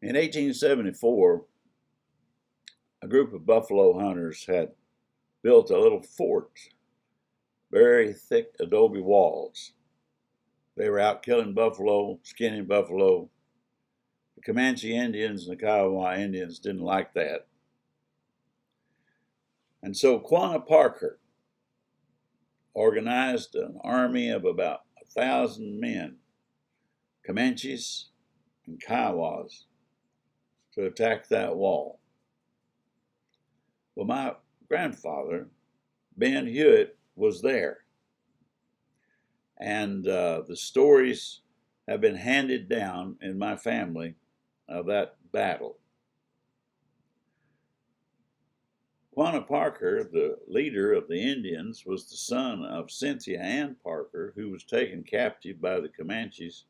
In 1874, a group of buffalo hunters had built a little fort, very thick adobe walls. They were out killing buffalo, skinning buffalo. The Comanche Indians and the Kiowa Indians didn't like that. And so Quanah Parker organized an army of about 1,000 men, Comanches and Kiowas, to attack that wall. Well, my grandfather, Ben Hewitt, was there. And the stories have been handed down in my family of that battle. Quanah Parker, the leader of the Indians, was the son of Cynthia Ann Parker, who was taken captive by the Comanches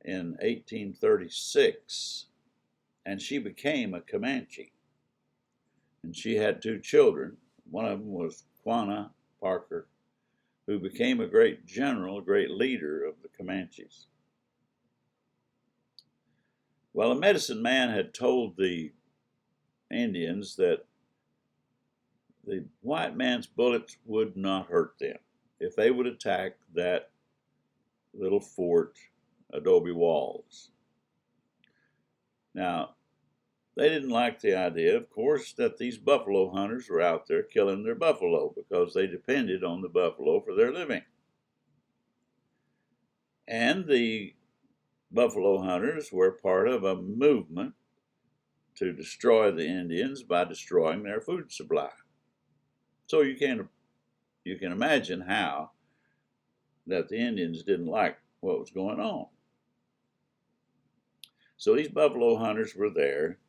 in 1836, and she became a Comanche. And she had two children. One of them was Quanah Parker, who became a great general, a great leader of the Comanches. Well, a medicine man had told the Indians that the white man's bullets would not hurt them if they would attack that little fort, adobe walls. Now, they didn't like the idea, of course, that these buffalo hunters were out there killing their buffalo because they depended on the buffalo for their living. And the buffalo hunters were part of a movement to destroy the Indians by destroying their food supply. So you can imagine how that the Indians didn't like what was going on. So these buffalo hunters were there.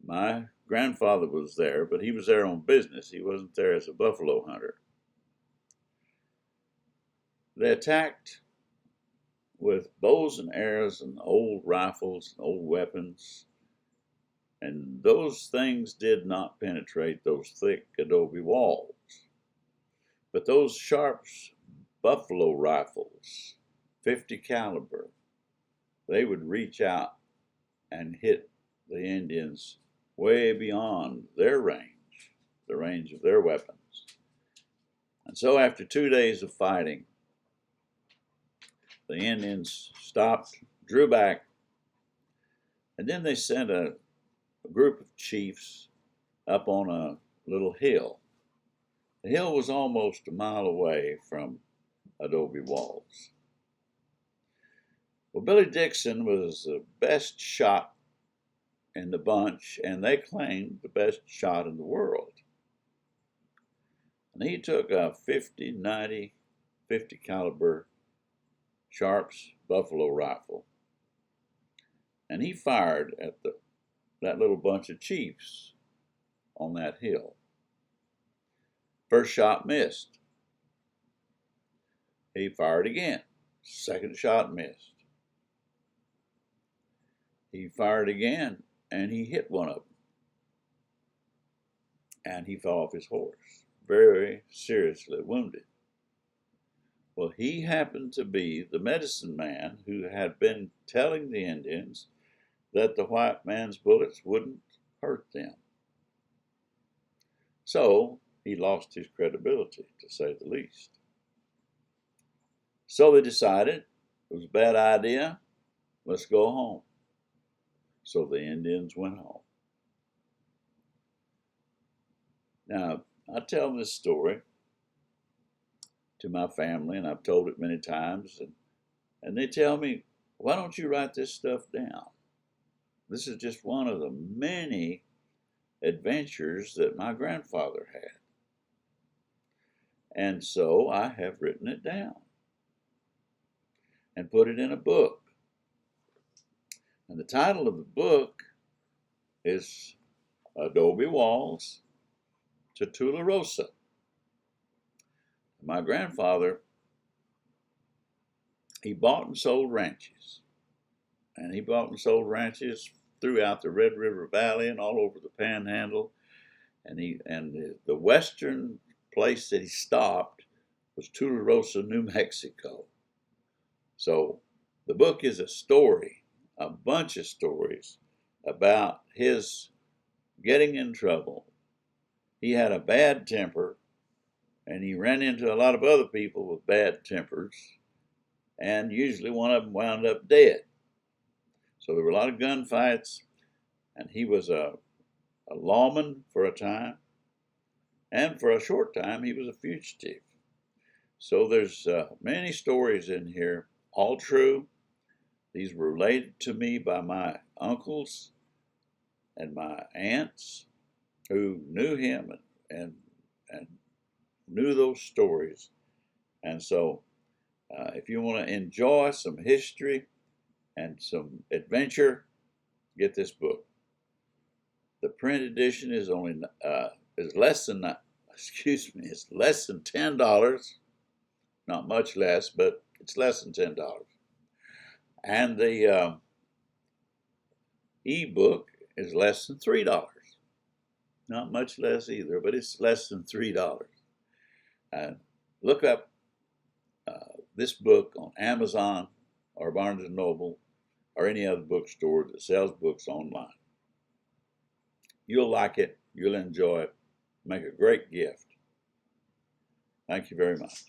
My grandfather was there, but he was there on business. He wasn't there as a buffalo hunter. They attacked with bows and arrows and old rifles and old weapons, and those things did not penetrate those thick adobe walls. But those sharp buffalo rifles, 50 caliber, they would reach out and hit the Indians way beyond their range, the range of their weapons. And so after 2 days of fighting, the Indians stopped, drew back, and then they sent a group of chiefs up on a little hill. The hill was almost a mile away from adobe walls. Well, Billy Dixon was the best shot in the bunch, and they claimed the best shot in the world. And he took a 50 caliber Sharps buffalo rifle, and he fired at that little bunch of chiefs on that hill. First shot missed. He fired again. Second shot missed. He fired again, and he hit one of them. And he fell off his horse, very seriously wounded. Well, he happened to be the medicine man who had been telling the Indians that the white man's bullets wouldn't hurt them. So he lost his credibility, to say the least. So they decided it was a bad idea. Let's go home. So the Indians went home. Now, I tell this story to my family, and I've told it many times, and they tell me, why don't you write this stuff down? This is just one of the many adventures that my grandfather had. And so I have written it down and put it in a book. And the title of the book is Adobe Walls to Tularosa. My grandfather, he bought and sold ranches. And he bought and sold ranches throughout the Red River Valley and all over the Panhandle. And the western place that he stopped was Tularosa, New Mexico. So the book is a story a bunch of stories about his getting in trouble. He had a bad temper, and he ran into a lot of other people with bad tempers, and usually one of them wound up dead. So there were a lot of gunfights, and he was a lawman for a time, and for a short time he was a fugitive. So there's many stories in here, all true. These were related to me by my uncles and my aunts who knew him and knew those stories. And so if you want to enjoy some history and some adventure, get this book. The print edition is only is less than it's less than $10. Not much less, but it's less than $10. And the ebook is less than $3. Not much less either, but it's less than $3. Look up this book on Amazon or Barnes & Noble or any other bookstore that sells books online. You'll like it. You'll enjoy it. Make a great gift. Thank you very much.